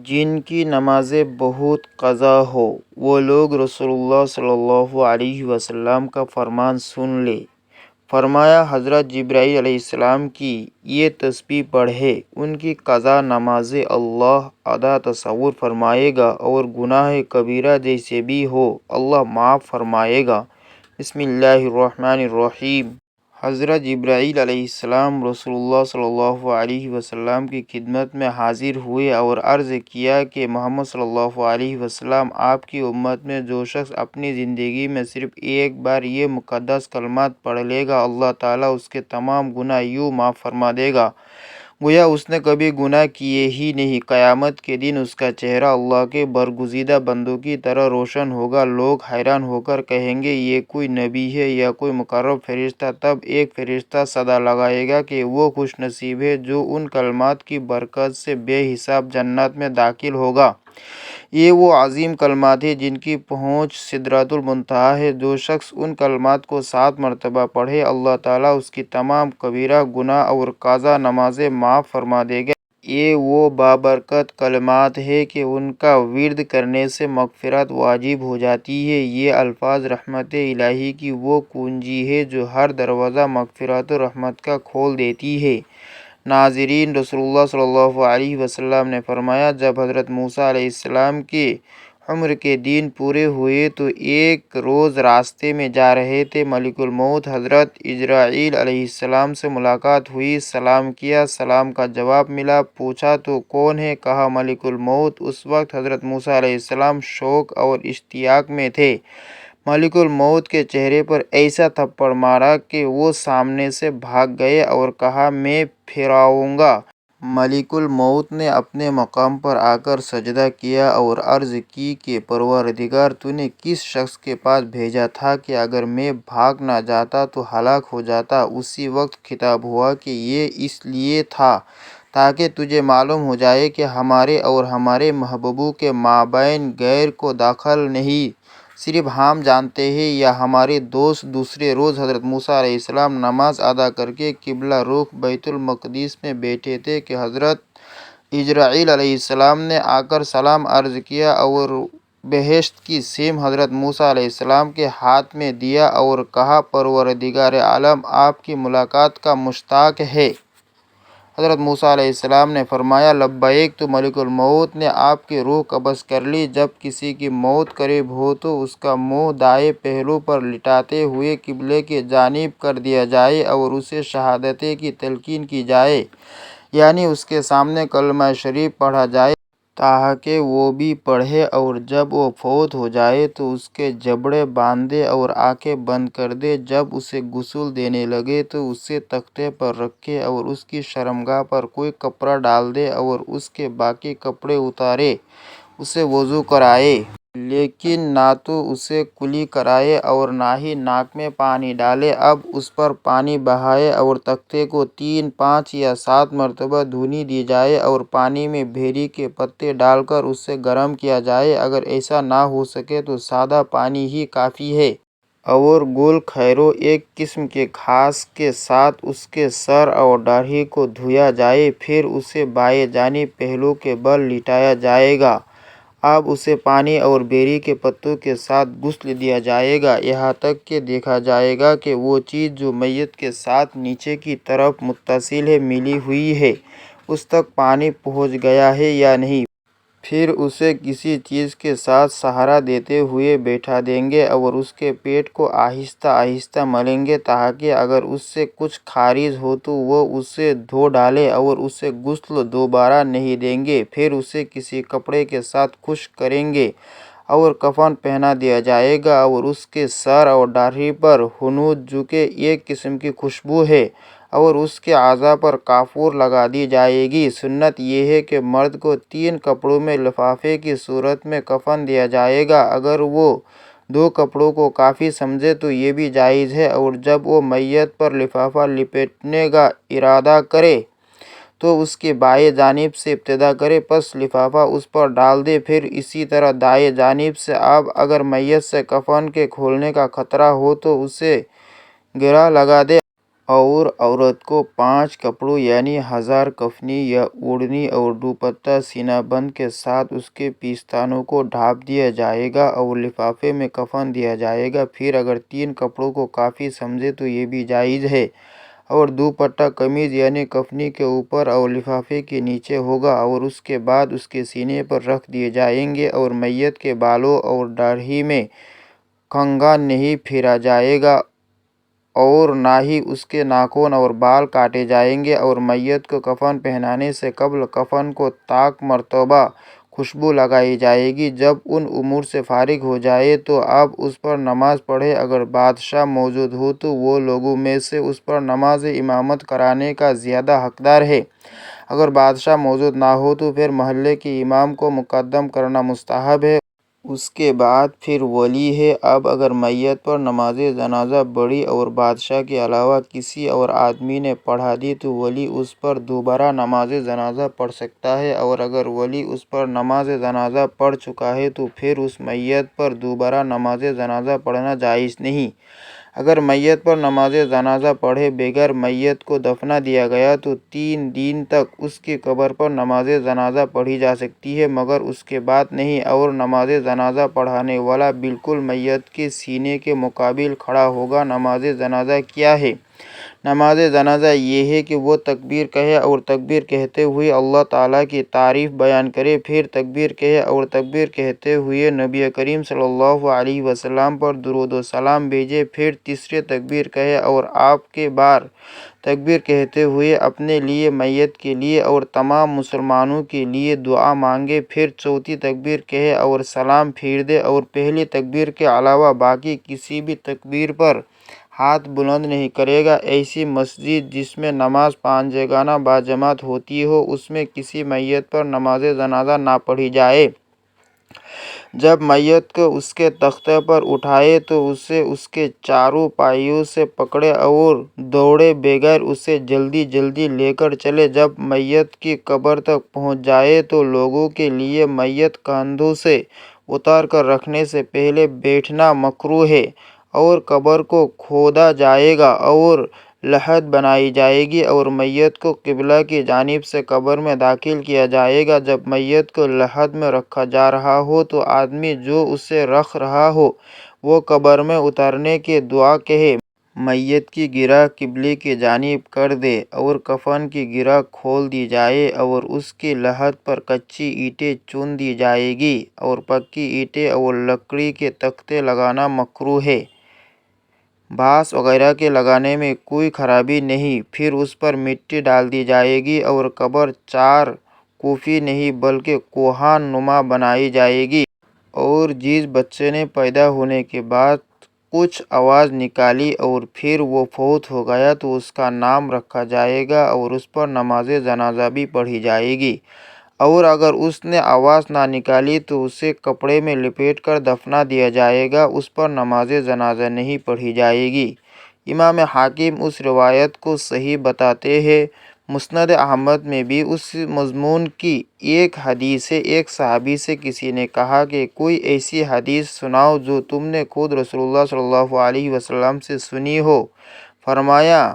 جن کی نمازیں بہت قضا ہو وہ لوگ رسول اللہ صلی اللہ علیہ وسلم کا فرمان سن لے۔ فرمایا حضرت جبرائیل علیہ السلام کی یہ تسبیح پڑھے، ان کی قضا نمازیں اللہ ادا تصور فرمائے گا اور گناہ کبیرہ جیسے بھی ہو اللہ معاف فرمائے گا۔ بسم اللہ الرحمن الرحیم۔ حضرت جبرائیل علیہ السلام رسول اللہ صلی اللہ علیہ وسلم کی خدمت میں حاضر ہوئے اور عرض کیا کہ محمد صلی اللہ علیہ وسلم، آپ کی امت میں جو شخص اپنی زندگی میں صرف ایک بار یہ مقدس کلمات پڑھ لے گا، اللہ تعالیٰ اس کے تمام گناہ یوں معاف فرما دے گا گویا اس نے کبھی گناہ کیے ہی نہیں۔ قیامت کے دن اس کا چہرہ اللہ کے برگزیدہ بندوں کی طرح روشن ہوگا۔ لوگ حیران ہو کر کہیں گے یہ کوئی نبی ہے یا کوئی مقرب فرشتہ؟ تب ایک فرشتہ صدا لگائے گا کہ وہ خوش نصیب ہے جو ان کلمات کی برکت سے بے حساب جنت میں داخل ہوگا۔ یہ وہ عظیم کلمات ہیں جن کی پہنچ سدرۃ المنتہا ہے۔ جو شخص ان کلمات کو 7 مرتبہ پڑھے اللہ تعالیٰ اس کی تمام کبیرہ گناہ اور قضا نمازیں معاف فرما دے گا۔ یہ وہ بابرکت کلمات ہیں کہ ان کا ورد کرنے سے مغفرت واجب ہو جاتی ہے۔ یہ الفاظ رحمت الہی کی وہ کنجی ہے جو ہر دروازہ مغفرت و رحمت کا کھول دیتی ہے۔ ناظرین، رسول اللہ صلی اللہ علیہ وسلم نے فرمایا، جب حضرت موسیٰ علیہ السلام کے عمر کے دن پورے ہوئے تو ایک روز راستے میں جا رہے تھے، ملک الموت حضرت اجرائیل علیہ السلام سے ملاقات ہوئی۔ سلام کیا، سلام کا جواب ملا۔ پوچھا تو کون ہے؟ کہا ملک الموت۔ اس وقت حضرت موسیٰ علیہ السلام شوق اور اشتیاق میں تھے۔ ملک الموت کے چہرے پر ایسا تھپڑ مارا کہ وہ سامنے سے بھاگ گئے اور کہا میں پھر آؤں گا۔ ملک الموت نے اپنے مقام پر آ کر سجدہ کیا اور عرض کی کہ پروردگار، تو نے کس شخص کے پاس بھیجا تھا کہ اگر میں بھاگ نہ جاتا تو ہلاک ہو جاتا؟ اسی وقت خطاب ہوا کہ یہ اس لیے تھا تاکہ تجھے معلوم ہو جائے کہ ہمارے اور ہمارے محبوبوں کے مابین غیر کو دخل نہیں، صرف ہم جانتے ہیں۔ یا ہمارے دوست دوسرے روز حضرت موسیٰ علیہ السلام نماز ادا کر کے قبلہ رخ بیت المقدس میں بیٹھے تھے کہ حضرت اجرائیل علیہ السلام نے آ کر سلام عرض کیا اور بہشت کی سیم حضرت موسیٰ علیہ السلام کے ہاتھ میں دیا اور کہا پروردگار عالم آپ کی ملاقات کا مشتاق ہے۔ حضرت موسیٰ علیہ السلام نے فرمایا لبیک، تو ملک الموت نے آپ کی روح قبض کر لی۔ جب کسی کی موت قریب ہو تو اس کا منہ دائیں پہلو پر لٹاتے ہوئے قبلے کی جانب کر دیا جائے اور اسے شہادت کی تلقین کی جائے، یعنی اس کے سامنے کلمہ شریف پڑھا جائے تاکہ وہ بھی پڑھے، اور جب وہ فوت ہو جائے تو اس کے جبڑے باندھ دے اور آنکھیں بند کر دے۔ جب اسے غسل دینے لگے تو اسے تختے پر رکھے اور اس کی شرمگاہ پر کوئی کپڑا ڈال دے اور اس کے باقی کپڑے اتارے اسے وضو کرائے، لیکن نہ تو اسے کلی کرائے اور نہ ہی ناک میں پانی ڈالے۔ اب اس پر پانی بہائے اور تختے کو 3، 5 یا 7 مرتبہ دھونے دی جائے اور پانی میں بھیری کے پتے ڈال کر اسے گرم کیا جائے۔ اگر ایسا نہ ہو سکے تو سادہ پانی ہی کافی ہے، اور گول کھیرو ایک قسم کے گھاس کے ساتھ اس کے سر اور داڑھی کو دھویا جائے، پھر اسے بائیں جانب پہلو کے بل لٹایا جائے گا۔ اب اسے پانی اور بیری کے پتوں کے ساتھ غسل دیا جائے گا، یہاں تک کہ دیکھا جائے گا کہ وہ چیز جو میت کے ساتھ نیچے کی طرف متصل ہے، ملی ہوئی ہے، اس تک پانی پہنچ گیا ہے یا نہیں۔ پھر اسے کسی چیز کے ساتھ سہارا دیتے ہوئے بٹھا دیں گے اور اس کے پیٹ کو آہستہ آہستہ ملیں گے تاکہ اگر اس سے کچھ خارج ہو تو وہ اسے دھو ڈالے، اور اسے غسل دوبارہ نہیں دیں گے۔ پھر اسے کسی کپڑے کے ساتھ خشک کریں گے اور کفن پہنا دیا جائے گا، اور اس کے سر اور داڑھی پر حنوط جو کہ ایک قسم کی خوشبو ہے اور اس کے اعضاء پر کافور لگا دی جائے گی۔ سنت یہ ہے کہ مرد کو 3 کپڑوں میں لفافے کی صورت میں کفن دیا جائے گا، اگر وہ 2 کپڑوں کو کافی سمجھے تو یہ بھی جائز ہے، اور جب وہ میت پر لفافہ لپیٹنے کا ارادہ کرے تو اس کی بائیں جانب سے ابتدا کرے، پس لفافہ اس پر ڈال دے، پھر اسی طرح دائیں جانب سے۔ اب اگر میت سے کفن کے کھلنے کا خطرہ ہو تو اسے گرہ لگا دے اور عورت کو 5 کپڑوں یعنی 1000 کفنی یا اوڑھنی اور دوپٹہ سینہ بند کے ساتھ اس کے پیشانوں کو ڈھانپ دیا جائے گا اور لفافے میں کفن دیا جائے گا۔ پھر اگر 3 کپڑوں کو کافی سمجھے تو یہ بھی جائز ہے، اور دوپٹہ قمیض یعنی کفنی کے اوپر اور لفافے کے نیچے ہوگا، اور اس کے بعد اس کے سینے پر رکھ دیے جائیں گے، اور میت کے بالوں اور داڑھی میں کنگھا نہیں پھیرا جائے گا اور نہ ہی اس کے ناخن اور بال کاٹے جائیں گے، اور میت کو کفن پہنانے سے قبل کفن کو تاک مرتبہ خوشبو لگائی جائے گی۔ جب ان امور سے فارغ ہو جائے تو اب اس پر نماز پڑھے۔ اگر بادشاہ موجود ہو تو وہ لوگوں میں سے اس پر نماز امامت کرانے کا زیادہ حقدار ہے۔ اگر بادشاہ موجود نہ ہو تو پھر محلے کے امام کو مقدم کرنا مستحب ہے، اس کے بعد پھر ولی ہے۔ اب اگر میت پر نماز جنازہ بڑی اور بادشاہ کے علاوہ کسی اور آدمی نے پڑھا دی تو ولی اس پر دوبارہ نماز جنازہ پڑھ سکتا ہے، اور اگر ولی اس پر نماز جنازہ پڑھ چکا ہے تو پھر اس میت پر دوبارہ نماز جنازہ پڑھنا جائز نہیں۔ اگر میت پر نماز جنازہ پڑھے بغیر میت کو دفنا دیا گیا تو 3 دن تک اس کی قبر پر نماز جنازہ پڑھی جا سکتی ہے، مگر اس کے بعد نہیں۔ اور نماز جنازہ پڑھانے والا بالکل میت کے سینے کے مقابل کھڑا ہوگا۔ نماز جنازہ کیا ہے؟ نماز جنازہ یہ ہے کہ وہ تکبیر کہے اور تکبیر کہتے ہوئے اللہ تعالیٰ کی تعریف بیان کرے، پھر تکبیر کہے اور تکبیر کہتے ہوئے نبی کریم صلی اللہ علیہ وسلم پر درود و سلام بھیجے، پھر تیسری تکبیر کہے اور آپ کے بار تکبیر کہتے ہوئے اپنے لیے، میت کے لیے اور تمام مسلمانوں کے لیے دعا مانگے، پھر چوتھی تکبیر کہے اور سلام پھیر دے، اور پہلی تکبیر کے علاوہ باقی کسی بھی تکبیر پر ہاتھ بلند نہیں کرے گا۔ ایسی مسجد جس میں نماز 5 جگہ باجماعت ہوتی ہو، اس میں کسی میت پر نماز جنازہ نہ پڑھی جائے۔ جب میت کو اس کے تختے پر اٹھائے تو اسے اس کے چاروں پائیوں سے پکڑے اور دوڑے بغیر اسے جلدی جلدی لے کر چلے۔ جب میت کی قبر تک پہنچ جائے تو لوگوں کے لیے میت کندھوں سے اتار کر رکھنے سے پہلے بیٹھنا مکروہ ہے، اور قبر کو کھودا جائے گا اور لحد بنائی جائے گی، اور میت کو قبلہ کی جانب سے قبر میں داخل کیا جائے گا۔ جب میت کو لحد میں رکھا جا رہا ہو تو آدمی جو اسے رکھ رہا ہو وہ قبر میں اترنے کی دعا کہے، میت کی گرہ قبلے کی جانب کر دے، اور کفن کی گرہ کھول دی جائے، اور اس کی لحد پر کچی اینٹیں چن دی جائے گی، اور پکی اینٹیں اور لکڑی کے تختے لگانا مکروہ ہے۔ بانس وغیرہ کے لگانے میں کوئی خرابی نہیں۔ پھر اس پر مٹی ڈال دی جائے گی اور قبر 4 کوفی نہیں بلکہ کوہان نما بنائی جائے گی، اور جس بچے نے پیدا ہونے کے بعد کچھ آواز نکالی اور پھر وہ فوت ہو گیا تو اس کا نام رکھا جائے گا اور اس پر نماز جنازہ بھی پڑھی جائے گی، اور اگر اس نے آواز نہ نکالی تو اسے کپڑے میں لپیٹ کر دفنا دیا جائے گا، اس پر نماز جنازہ نہیں پڑھی جائے گی۔ امام حاکم اس روایت کو صحیح بتاتے ہیں۔ مسند احمد میں بھی اس مضمون کی ایک حدیث ہے۔ ایک صحابی سے کسی نے کہا کہ کوئی ایسی حدیث سناؤ جو تم نے خود رسول اللہ صلی اللہ علیہ وسلم سے سنی ہو۔ فرمایا،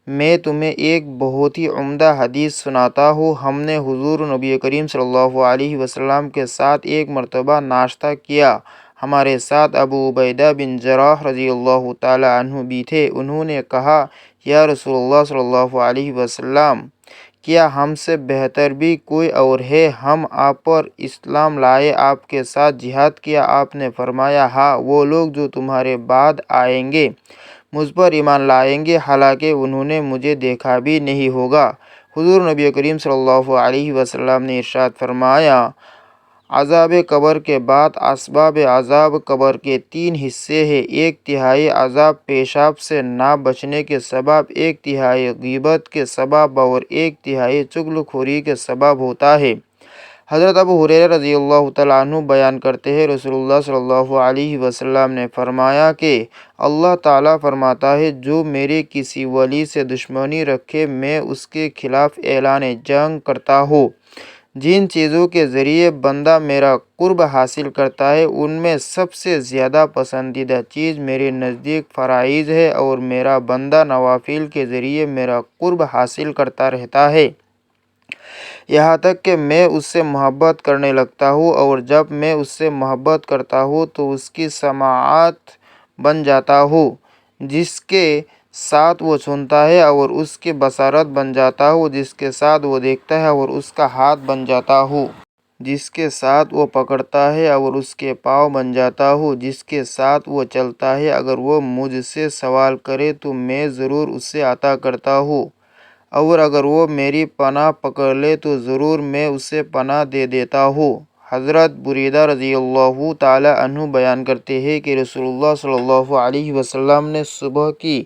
میں تمہیں ایک بہت ہی عمدہ حدیث سناتا ہوں۔ ہم نے حضور نبی کریم صلی اللہ علیہ وسلم کے ساتھ ایک مرتبہ ناشتہ کیا۔ ہمارے ساتھ ابو عبیدہ بن جراح رضی اللہ تعالی عنہ بھی تھے۔ انہوں نے کہا، یا رسول اللہ صلی اللہ علیہ وسلم، کیا ہم سے بہتر بھی کوئی اور ہے؟ ہم آپ پر اسلام لائے، آپ کے ساتھ جہاد کیا۔ آپ نے فرمایا، ہاں، وہ لوگ جو تمہارے بعد آئیں گے مجھ پر ایمان لائیں گے، حالانکہ انہوں نے مجھے دیکھا بھی نہیں ہوگا۔ حضور نبی کریم صلی اللہ علیہ وسلم نے ارشاد فرمایا، عذاب قبر کے بعد اسباب عذاب قبر کے 3 حصے ہیں۔ 1/3 عذاب پیشاب سے نہ بچنے کے سبب، 1/3 غیبت کے سبب، اور 1/3 چغل خوری کے سبب ہوتا ہے۔ حضرت ابو ہریرہ رضی اللہ تعالیٰ عنہ بیان کرتے ہیں، رسول اللہ صلی اللہ علیہ وسلم نے فرمایا کہ اللہ تعالیٰ فرماتا ہے، جو میرے کسی ولی سے دشمنی رکھے میں اس کے خلاف اعلان جنگ کرتا ہوں۔ جن چیزوں کے ذریعے بندہ میرا قرب حاصل کرتا ہے ان میں سب سے زیادہ پسندیدہ چیز میرے نزدیک فرائض ہے، اور میرا بندہ نوافل کے ذریعے میرا قرب حاصل کرتا رہتا ہے، یہاں تک کہ میں اس سے محبت کرنے لگتا ہوں، اور جب میں اس سے محبت کرتا ہوں تو اس کی سماعت بن جاتا ہوں جس کے ساتھ وہ سنتا ہے، اور اس کی بصارت بن جاتا ہوں جس کے ساتھ وہ دیکھتا ہے، اور اس کا ہاتھ بن جاتا ہوں جس کے ساتھ وہ پکڑتا ہے، اور اس کے پاؤں بن جاتا ہوں جس کے ساتھ وہ چلتا ہے۔ اگر وہ مجھ سے سوال کرے تو میں ضرور اس سے عطا کرتا ہوں، اور اگر وہ میری پناہ پکڑ لے تو ضرور میں اسے پناہ دے دیتا ہوں۔ حضرت بریدہ رضی اللہ تعالی عنہ بیان کرتے ہیں کہ رسول اللہ صلی اللہ علیہ وسلم نے صبح کی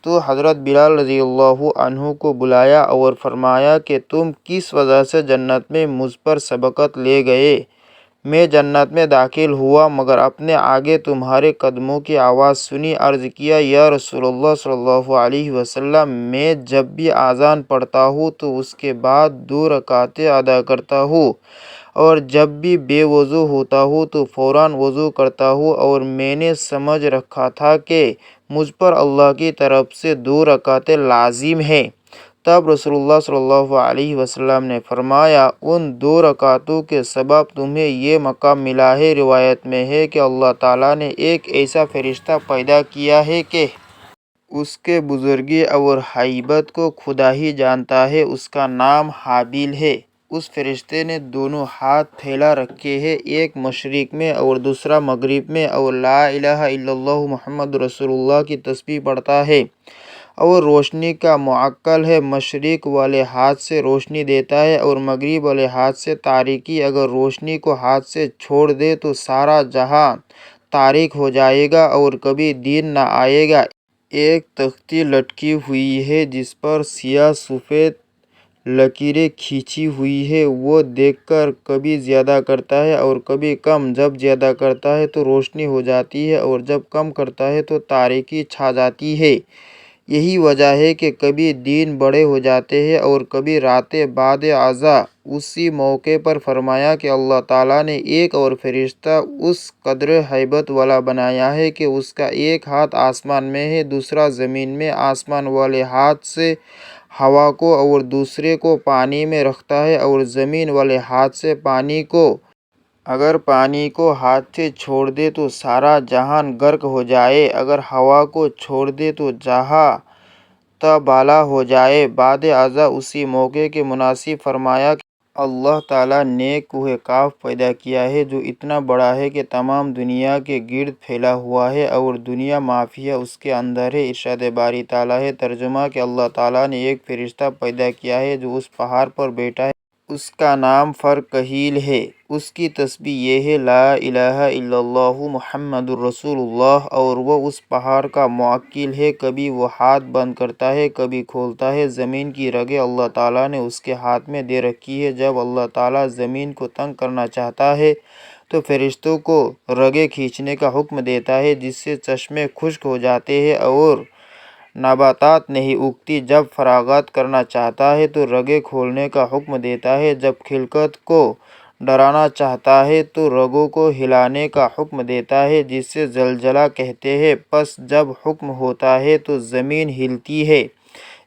تو حضرت بلال رضی اللہ عنہ کو بلایا اور فرمایا کہ تم کس وجہ سے جنت میں مجھ پر سبقت لے گئے؟ میں جنت میں داخل ہوا مگر اپنے آگے تمہارے قدموں کی آواز سنی۔ عرض کیا یا رسول اللہ صلی اللہ علیہ وسلم، میں جب بھی اذان پڑھتا ہوں تو اس کے بعد 2 رکعتیں ادا کرتا ہوں، اور جب بھی بے وضو ہوتا ہوں تو فوراً وضو کرتا ہوں، اور میں نے سمجھ رکھا تھا کہ مجھ پر اللہ کی طرف سے 2 رکعتیں لازم ہیں۔ تب رسول اللہ صلی اللہ علیہ وسلم نے فرمایا ان 2 رکعتوں کے سبب تمہیں یہ مقام ملا ہے۔ روایت میں ہے کہ اللہ تعالیٰ نے ایک ایسا فرشتہ پیدا کیا ہے کہ اس کے بزرگی اور ہیبت کو خدا ہی جانتا ہے، اس کا نام حابیل ہے۔ اس فرشتے نے دونوں ہاتھ پھیلا رکھے ہیں، ایک مشرق میں اور دوسرا مغرب میں، اور لا الہ الا اللہ محمد رسول اللہ کی تسبیح پڑھتا ہے، اور روشنی کا موکل ہے۔ مشرق والے ہاتھ سے روشنی دیتا ہے اور مغرب والے ہاتھ سے تاریکی۔ اگر روشنی کو ہاتھ سے چھوڑ دے تو سارا جہاں تاریک ہو جائے گا اور کبھی دن نہ آئے گا۔ ایک تختی لٹکی ہوئی ہے جس پر سیاہ سفید لکیریں کھینچی ہوئی ہیں، وہ دیکھ کر کبھی زیادہ کرتا ہے اور کبھی کم۔ جب زیادہ کرتا ہے تو روشنی ہو جاتی ہے، اور جب کم کرتا ہے تو تاریکی چھا جاتی ہے۔ یہی وجہ ہے کہ کبھی دن بڑے ہو جاتے ہیں اور کبھی راتیں بعد ازاں۔ اسی موقع پر فرمایا کہ اللہ تعالیٰ نے ایک اور فرشتہ اس قدر ہیبت والا بنایا ہے کہ اس کا ایک ہاتھ آسمان میں ہے، دوسرا زمین میں، آسمان والے ہاتھ سے ہوا کو اور دوسرے کو پانی میں رکھتا ہے، اور زمین والے ہاتھ سے پانی کو۔ اگر پانی کو ہاتھ سے چھوڑ دے تو سارا جہان غرق ہو جائے، اگر ہوا کو چھوڑ دے تو جہاں تابالا ہو جائے۔ بعد ازاں اسی موقع کے مناسب فرمایا کہ اللہ تعالیٰ نے کوہ کاف پیدا کیا ہے جو اتنا بڑا ہے کہ تمام دنیا کے گرد پھیلا ہوا ہے، اور دنیا مافیہ اس کے اندر ہے۔ ارشاد باری تعالیٰ ہے۔ ترجمہ کہ اللہ تعالیٰ نے ایک فرشتہ پیدا کیا ہے جو اس پہاڑ پر بیٹھا ہے، اس کا نام فرقہیل ہے، اس کی تسبیح یہ ہے لا الہ الا اللہ محمد الرسول اللہ، اور وہ اس پہاڑ کا موکل ہے، کبھی وہ ہاتھ بند کرتا ہے کبھی کھولتا ہے۔ زمین کی رگیں اللہ تعالیٰ نے اس کے ہاتھ میں دے رکھی ہے، جب اللہ تعالیٰ زمین کو تنگ کرنا چاہتا ہے تو فرشتوں کو رگیں کھینچنے کا حکم دیتا ہے، جس سے چشمے خشک ہو جاتے ہیں اور نباتات نہیں اگتی۔ جب فراغت کرنا چاہتا ہے تو رگیں کھولنے کا حکم دیتا ہے، جب خلقت کو ڈرانا چاہتا ہے تو رگوں کو ہلانے کا حکم دیتا ہے، جسے زلزلہ کہتے ہیں۔ پس جب حکم ہوتا ہے تو زمین ہلتی ہے۔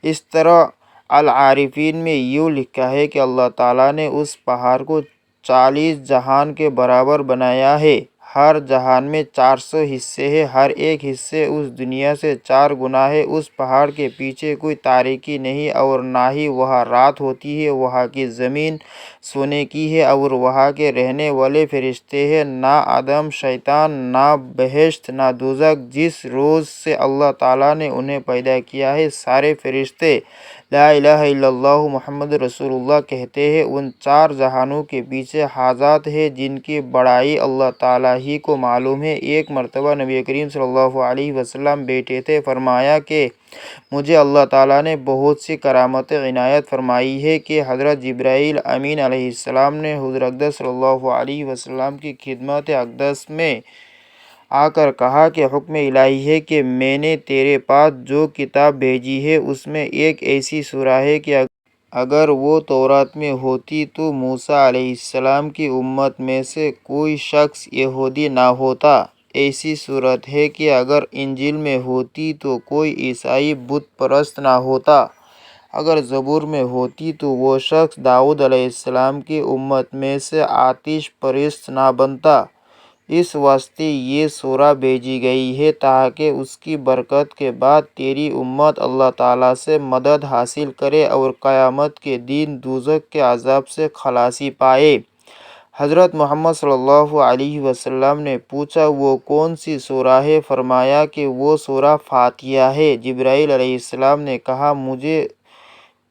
اس طرح العارفین میں یوں لکھا ہے کہ اللہ تعالیٰ نے اس پہاڑ کو 40 جہان کے برابر بنایا ہے۔ ہر جہان میں 400 حصے ہیں، ہر ایک حصے اس دنیا سے 4 گنا ہے۔ اس پہاڑ کے پیچھے کوئی تاریکی نہیں، اور نہ ہی وہاں رات ہوتی ہے۔ وہاں کی زمین سونے کی ہے، اور وہاں کے رہنے والے فرشتے ہیں۔ نہ آدم، شیطان، نہ بہشت، نہ دوزخ۔ جس روز سے اللہ تعالیٰ نے انہیں پیدا کیا ہے، سارے فرشتے لا الہ الا اللہ محمد رسول اللہ کہتے ہیں۔ ان 4 جہانوں کے پیچھے حاجات ہیں جن کی بڑائی اللہ تعالیٰ ہی کو معلوم ہے۔ ایک مرتبہ نبی کریم صلی اللہ علیہ وسلم بیٹھے تھے، فرمایا کہ مجھے اللہ تعالیٰ نے بہت سی کرامتیں عنایت فرمائی ہیں کہ حضرت جبرائیل امین علیہ السلام نے حضور اقدس صلی اللہ علیہ وسلم کی خدمت اقدس میں آ کر کہا کہ حکم الہی ہے کہ میں نے تیرے پاس جو کتاب بھیجی ہے اس میں ایک ایسی سورہ ہے کہ اگر وہ تورات میں ہوتی تو موسیٰ علیہ السلام کی امت میں سے کوئی شخص یہودی نہ ہوتا۔ ایسی صورت ہے کہ اگر انجیل میں ہوتی تو کوئی عیسائی بت پرست نہ ہوتا۔ اگر زبور میں ہوتی تو وہ شخص داؤد علیہ السلام کی امت میں سے آتش پرست نہ بنتا۔ اس واسطے یہ سورہ بھیجی گئی ہے تاکہ اس کی برکت کے بعد تیری امت اللہ تعالیٰ سے مدد حاصل کرے اور قیامت کے دن دوزخ کے عذاب سے خلاصی پائے۔ حضرت محمد صلی اللہ علیہ وسلم نے پوچھا وہ کون سی سورہ ہے؟ فرمایا کہ وہ سورہ فاتحہ ہے۔ جبرائیل علیہ السلام نے کہا مجھے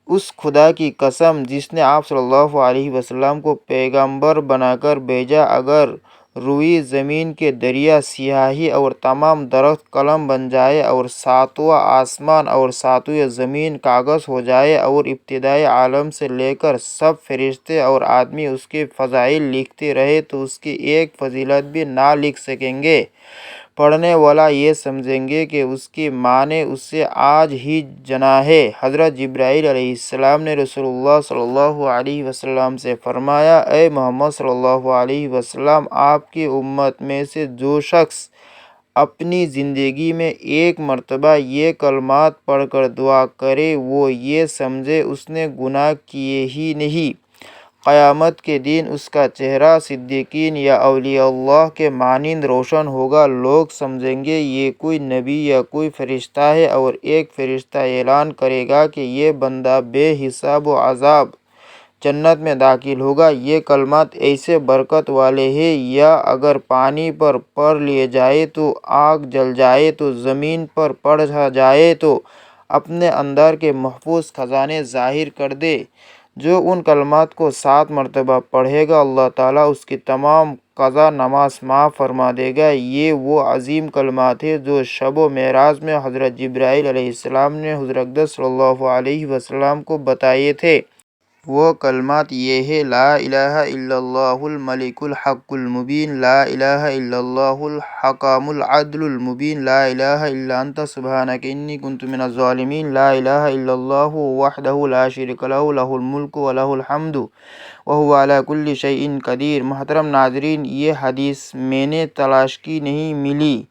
اس خدا کی قسم جس نے آپ صلی اللہ علیہ وسلم کو پیغمبر بنا کر بھیجا، اگر روئی زمین کے دریا سیاہی اور تمام درخت قلم بن جائے اور ساتواں آسمان اور ساتویں زمین کاغذ ہو جائے اور ابتدائی عالم سے لے کر سب فرشتے اور آدمی اس کے فضائل لکھتے رہے تو اس کی ایک فضیلت بھی نہ لکھ سکیں گے۔ پڑھنے والا یہ سمجھیں گے کہ اس کی ماں نے اسے آج ہی جنا ہے۔ حضرت جبرائیل علیہ السلام نے رسول اللہ صلی اللہ علیہ وسلم سے فرمایا اے محمد صلی اللہ علیہ وسلم، آپ کی امت میں سے جو شخص اپنی زندگی میں ایک مرتبہ یہ کلمات پڑھ کر دعا کرے وہ یہ سمجھے اس نے گناہ کیے ہی نہیں، قیامت کے دن اس کا چہرہ صدیقین یا اولیاء اللہ کے مانند روشن ہوگا۔ لوگ سمجھیں گے یہ کوئی نبی یا کوئی فرشتہ ہے اور ایک فرشتہ اعلان کرے گا کہ یہ بندہ بے حساب و عذاب جنت میں داخل ہوگا۔ یہ کلمات ایسے برکت والے ہیں یا اگر پانی پر پڑھ لیے جائے تو آگ جل جائے تو زمین پر پڑھا جائے تو اپنے اندر کے محفوظ خزانے ظاہر کر دے۔ جو ان کلمات کو 7 مرتبہ پڑھے گا اللہ تعالیٰ اس کی تمام قضا نماز معاف فرما دے گا۔ یہ وہ عظیم کلمات ہیں جو شب و معراج میں حضرت جبرائیل علیہ السلام نے حضور اقدس صلی اللہ علیہ وسلم کو بتائے تھے۔ وہ کلمات یہ ہیں لا الہ الا اللہ الملک الحق المبین، لا الہ الا اللہ الحکم العدل المبین، لا الہ الا انت سبحانک انی کنت من الظالمین، لا الہ الا اللہ وحدہ لا شریک لہ لہ الملک و لہ الحمد وہو علی کل شیء قدیر۔ محترم ناظرین، یہ حدیث میں نے تلاش کی نہیں ملی،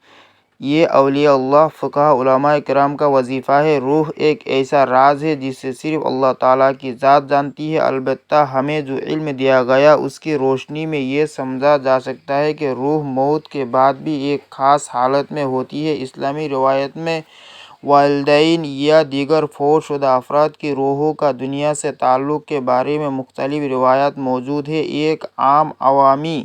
یہ اولیاء اللہ، فقہاء، علماء کرام کا وظیفہ ہے۔ روح ایک ایسا راز ہے جسے صرف اللہ تعالیٰ کی ذات جانتی ہے، البتہ ہمیں جو علم دیا گیا اس کی روشنی میں یہ سمجھا جا سکتا ہے کہ روح موت کے بعد بھی ایک خاص حالت میں ہوتی ہے۔ اسلامی روایت میں والدین یا دیگر فوت شدہ افراد کی روحوں کا دنیا سے تعلق کے بارے میں مختلف روایات موجود ہیں۔ ایک عام عوامی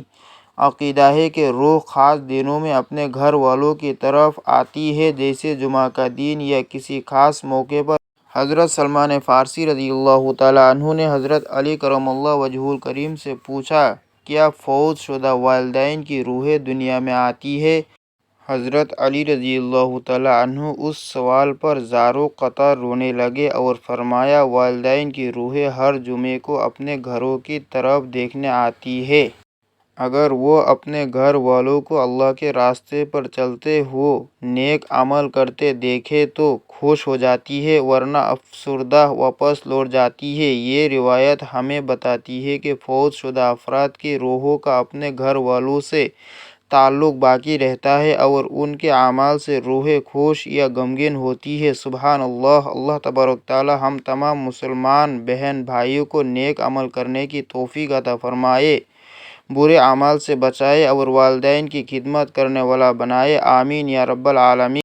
عقیدہ ہے کہ روح خاص دنوں میں اپنے گھر والوں کی طرف آتی ہے، جیسے جمعہ کا دن یا کسی خاص موقع پر۔ حضرت سلمان فارسی رضی اللہ تعالیٰ عنہ نے حضرت علی کرم اللہ وجہہ الکریم سے پوچھا کیا فوت شدہ والدین کی روحیں دنیا میں آتی ہیں؟ حضرت علی رضی اللہ تعالیٰ عنہ اس سوال پر زاروں قطار رونے لگے اور فرمایا والدین کی روحیں ہر جمعے کو اپنے گھروں کی طرف دیکھنے آتی ہیں۔ اگر وہ اپنے گھر والوں کو اللہ کے راستے پر چلتے ہوئے نیک عمل کرتے دیکھے تو خوش ہو جاتی ہے، ورنہ افسردہ واپس لوٹ جاتی ہے۔ یہ روایت ہمیں بتاتی ہے کہ فوت شدہ افراد کی روحوں کا اپنے گھر والوں سے تعلق باقی رہتا ہے اور ان کے اعمال سے روحیں خوش یا غمگین ہوتی ہیں۔ سبحان اللہ۔ اللہ تبارک تعالیٰ ہم تمام مسلمان بہن بھائیوں کو نیک عمل کرنے کی توفیق عطا فرمائے، برے اعمال سے بچائے اور والدین کی خدمت کرنے والا بنائے، آمین یا رب العالمین۔